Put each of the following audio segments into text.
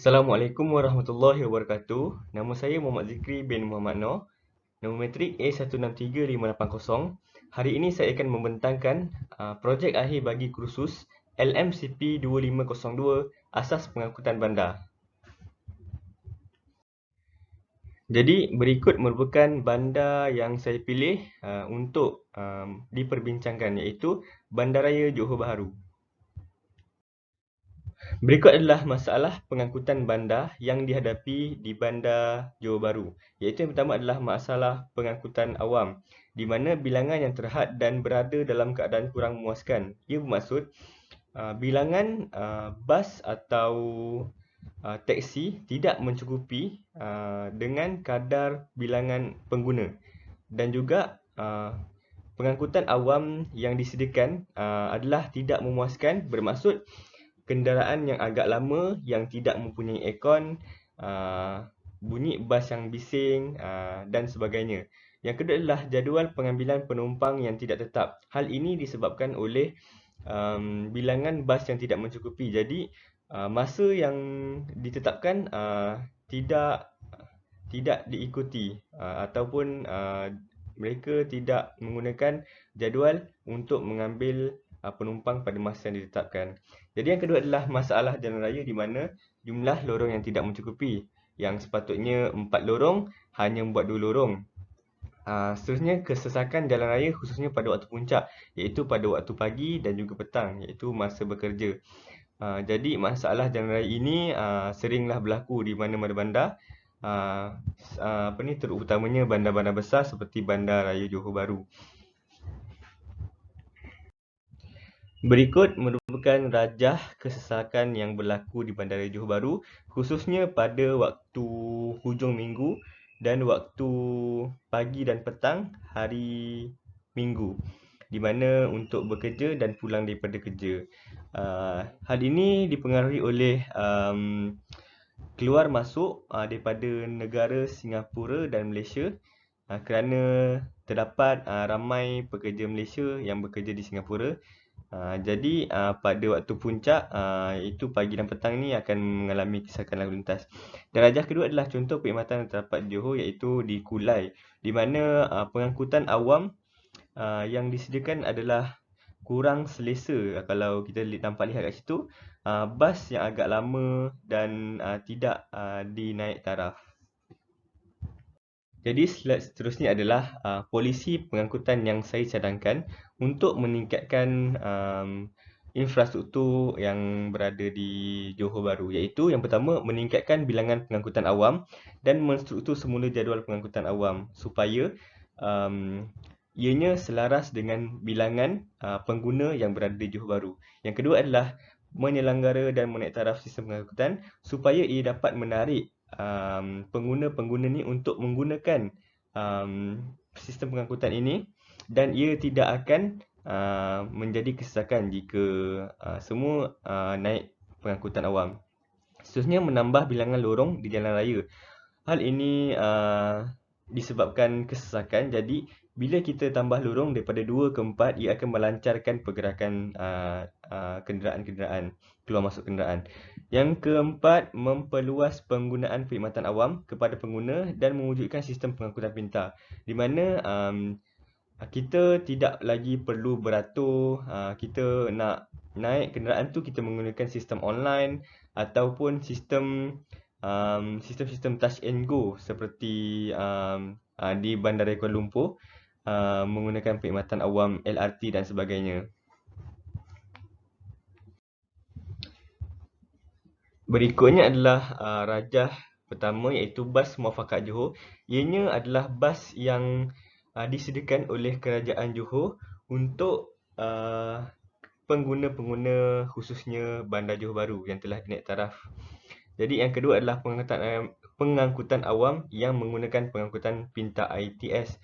Assalamualaikum warahmatullahi wabarakatuh. Nama saya Muhammad Zikri bin Muhammad Noor. Nombor metrik A163580. Hari ini saya akan membentangkan projek akhir bagi kursus LMCP 2502 Asas Pengangkutan Bandar. Jadi berikut merupakan bandar yang saya pilih untuk diperbincangkan, iaitu Bandaraya Johor Bahru. Berikut adalah masalah pengangkutan bandar yang dihadapi di Bandar Johor Bahru. Iaitu yang pertama adalah masalah pengangkutan awam, di mana bilangan yang terhad dan berada dalam keadaan kurang memuaskan. Ia bermaksud bilangan bas atau teksi tidak mencukupi dengan kadar bilangan pengguna. Dan juga pengangkutan awam yang disediakan adalah tidak memuaskan, bermaksud kenderaan yang agak lama yang tidak mempunyai aircon, bunyi bas yang bising dan sebagainya. Yang kedua adalah jadual pengambilan penumpang yang tidak tetap. Hal ini disebabkan oleh bilangan bas yang tidak mencukupi. Jadi masa yang ditetapkan tidak diikuti ataupun mereka tidak menggunakan jadual untuk mengambil penumpang pada masa yang ditetapkan. Jadi yang kedua adalah masalah jalan raya di mana jumlah lorong yang tidak mencukupi. Yang sepatutnya 4 lorong hanya membuat 2 lorong. Seterusnya kesesakan jalan raya khususnya pada waktu puncak, iaitu pada waktu pagi dan juga petang, iaitu masa bekerja. Jadi masalah jalan raya ini seringlah berlaku di mana-mana bandar. Terutamanya bandar-bandar besar seperti Bandar Raya Johor Bahru. Berikut merupakan rajah kesesakan yang berlaku di Bandaraya Johor Bahru, khususnya pada waktu hujung minggu dan waktu pagi dan petang hari minggu, di mana untuk bekerja dan pulang daripada kerja. Hal ini dipengaruhi oleh keluar masuk daripada negara Singapura dan Malaysia, kerana terdapat ramai pekerja Malaysia yang bekerja di Singapura. Jadi pada waktu puncak, iaitu pagi dan petang ni akan mengalami kesesakan lalu lintas. Dan rajah kedua adalah contoh perkhidmatan yang terdapat di Johor, iaitu di Kulai, di mana pengangkutan awam yang disediakan adalah kurang selesa. Kalau kita nampak lihat kat situ, bas yang agak lama dan tidak dinaik taraf. Jadi slide seterusnya adalah polisi pengangkutan yang saya cadangkan untuk meningkatkan infrastruktur yang berada di Johor Bahru, iaitu yang pertama meningkatkan bilangan pengangkutan awam dan menstruktur semula jadual pengangkutan awam supaya ianya selaras dengan bilangan pengguna yang berada di Johor Bahru. Yang kedua adalah menyelenggara dan menaik taraf sistem pengangkutan supaya ia dapat menarik pengguna-pengguna ni untuk menggunakan sistem pengangkutan ini, dan ia tidak akan menjadi kesesakan jika semua naik pengangkutan awam. Seterusnya menambah bilangan lorong di jalan raya. Hal ini disebabkan kesesakan. Jadi bila kita tambah lorong daripada 2 ke 4, ia akan melancarkan pergerakan kenderaan-kenderaan, keluar masuk kenderaan. Yang keempat, memperluas penggunaan perkhidmatan awam kepada pengguna dan mewujudkan sistem pengangkutan pintar, di mana kita tidak lagi perlu beratur. Kita nak naik kenderaan tu, kita menggunakan sistem online ataupun sistem-sistem touch and go seperti di Bandaraya Kuala Lumpur, menggunakan perkhidmatan awam LRT dan sebagainya. Berikutnya adalah rajah pertama, iaitu bas Muafakat Johor. Ianya adalah bas yang disediakan oleh Kerajaan Johor untuk pengguna-pengguna khususnya Bandar Johor Bahru yang telah dinaik taraf. Jadi yang kedua adalah pengangkutan awam yang menggunakan pengangkutan pintar ITS.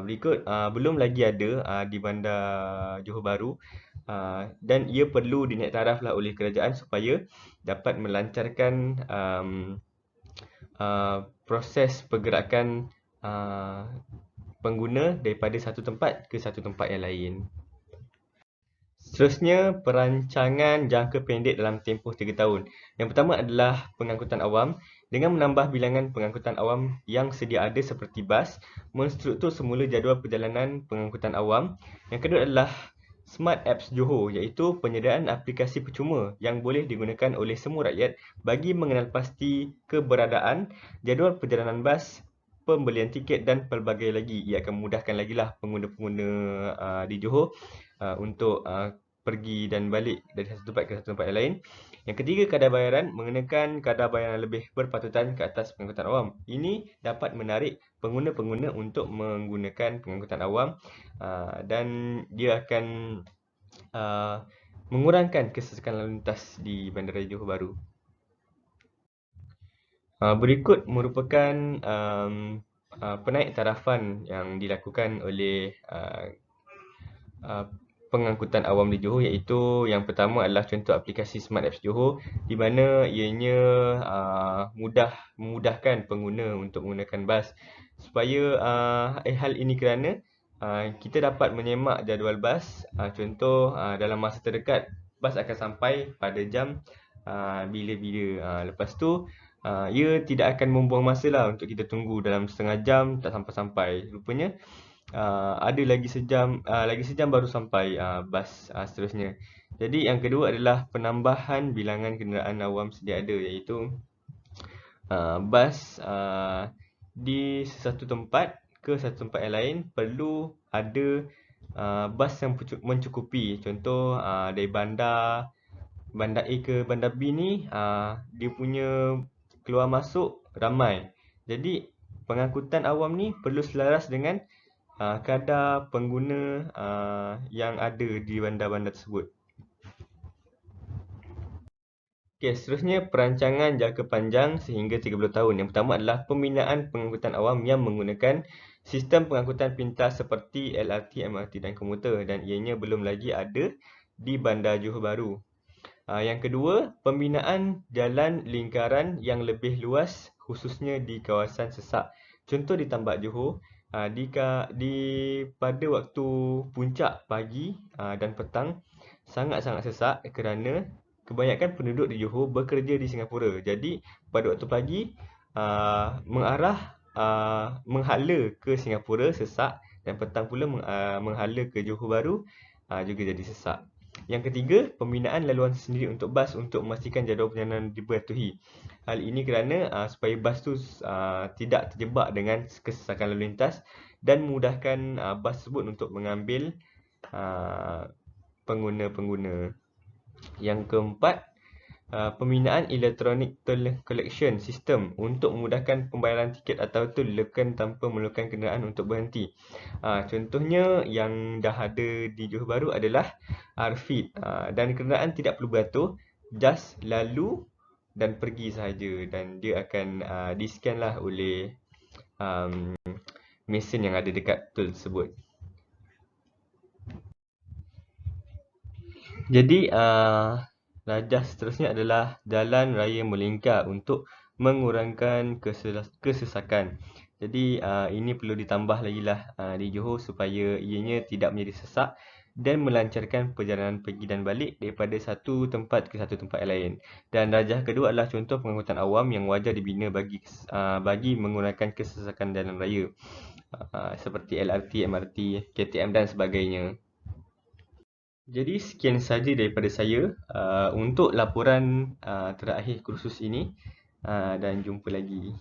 Berikut belum lagi ada di Bandar Johor Bahru, dan ia perlu dinaik taraflah oleh kerajaan supaya dapat melancarkan proses pergerakan pengguna daripada satu tempat ke satu tempat yang lain. Seterusnya, perancangan jangka pendek dalam tempoh 3 tahun. Yang pertama adalah pengangkutan awam. Dengan menambah bilangan pengangkutan awam yang sedia ada seperti bas, menstruktur semula jadual perjalanan pengangkutan awam. Yang kedua adalah Smart Apps Johor, iaitu penyediaan aplikasi percuma yang boleh digunakan oleh semua rakyat bagi mengenal pasti keberadaan jadual perjalanan bas, pembelian tiket dan pelbagai lagi. Ia akan memudahkan lagi lah pengguna-pengguna di Johor untuk pergi dan balik dari satu tempat ke satu tempat yang lain. Yang ketiga, kadar bayaran, mengenakan kadar bayaran lebih berpatutan ke atas pengangkutan awam. Ini dapat menarik pengguna-pengguna untuk menggunakan pengangkutan awam dan dia akan mengurangkan kesesakan lalu lintas di Bandaraya Johor Bahru. Berikut merupakan penaik tarafan yang dilakukan oleh pengangkutan awam di Johor, iaitu yang pertama adalah contoh aplikasi Smart Apps Johor di mana ianya memudahkan pengguna untuk menggunakan bas. Supaya hal ini kerana kita dapat menyemak jadual bas. Contoh dalam masa terdekat bas akan sampai pada jam bila-bila. Lepas tu ia tidak akan membuang masa lah untuk kita tunggu dalam setengah jam tak sampai-sampai. Rupanya ada lagi sejam baru sampai bas seterusnya. Jadi yang kedua adalah penambahan bilangan kenderaan awam sedia ada, iaitu bas di satu tempat ke satu tempat yang lain perlu ada bas yang mencukupi. Contoh dari bandar A ke bandar B ni dia punya keluar masuk ramai. Jadi pengangkutan awam ni perlu selaras dengan kadar pengguna yang ada di bandar-bandar tersebut. Okey, seterusnya perancangan jangka panjang sehingga 30 tahun. Yang pertama adalah pembinaan pengangkutan awam yang menggunakan sistem pengangkutan pintas seperti LRT, MRT dan komuter dan ianya belum lagi ada di Bandar Johor Bahru. Yang kedua, pembinaan jalan lingkaran yang lebih luas khususnya di kawasan sesak. Contoh di Tambak Johor, pada waktu puncak pagi dan petang sangat-sangat sesak kerana kebanyakan penduduk di Johor bekerja di Singapura. Jadi pada waktu pagi menghala ke Singapura sesak dan petang pula menghala ke Johor Bahru juga jadi sesak. Yang ketiga, pembinaan laluan sendiri untuk bas untuk memastikan jadual perjalanan dipatuhi. Hal ini kerana supaya bas tu tidak terjebak dengan kesesakan lalu lintas dan memudahkan bas tersebut untuk mengambil pengguna-pengguna. Yang keempat, pembinaan Electronic Toll Collection System untuk memudahkan pembayaran tiket atau tol lekan tanpa memerlukan kenderaan untuk berhenti. Contohnya yang dah ada di Johor Bahru adalah RFID dan kenderaan tidak perlu beratur, just lalu dan pergi sahaja dan dia akan di-scan lah oleh mesin yang ada dekat tol tersebut. Jadi rajah seterusnya adalah jalan raya melingkar untuk mengurangkan kesesakan. Jadi ini perlu ditambah lagi lah di Johor supaya ianya tidak menjadi sesak dan melancarkan perjalanan pergi dan balik daripada satu tempat ke satu tempat yang lain. Dan rajah kedua adalah contoh pengangkutan awam yang wajar dibina bagi mengurangkan kesesakan jalan raya seperti LRT, MRT, KTM dan sebagainya. Jadi sekian saja daripada saya untuk laporan terakhir kursus ini dan jumpa lagi.